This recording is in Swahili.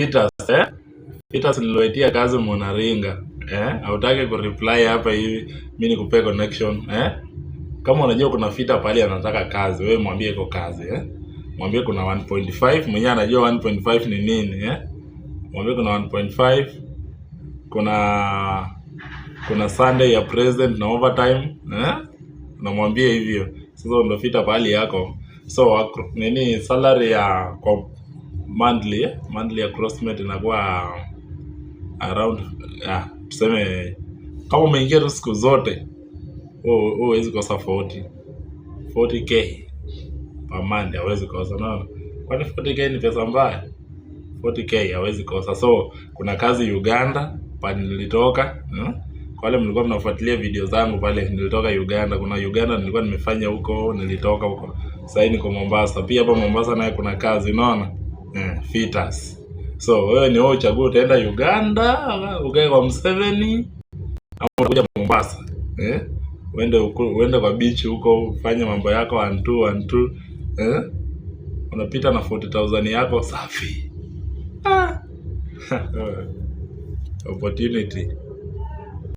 Peters, Peters niloitia kazi Munaringa. Hautaki kureply hapa hivi, mimi nikupe connection. Kama unajua kuna fita pale anataka kazi, wewe mwambie iko kazi. Mwambie kuna 1.5, mwenyewe anajua 1.5 ni nini. Mwambie kuna 1.5, kuna Sunday ya present na overtime. Namwambie hivyo. Sasa ndio fita pale yako. So nini salary ya kwa monthly approximate inakuwa around tuseme kama umeingia siku zote huwezi kosa 40k per month, hawezi kosa. Naona kwani 40k ni pesa mbaya? 40k hawezi kosa. So kuna kazi Uganda pale nilitoka. Kwa wale mlikuwa mnafuatilia video zangu pale, nilitoka Uganda. Kuna Uganda nilikuwa nimefanya huko, nilitoka huko. Sasa niko Mombasa. Pia hapa Mombasa naye kuna kazi, unaona? Fitters. So wewe ni wewe uchague utaenda Uganda, ukae kwa Museveni au utakuja Mombasa. Uende kwa beach huko ufanye mambo yako 1 2 unapita na 40,000 yako safi. Opportunity.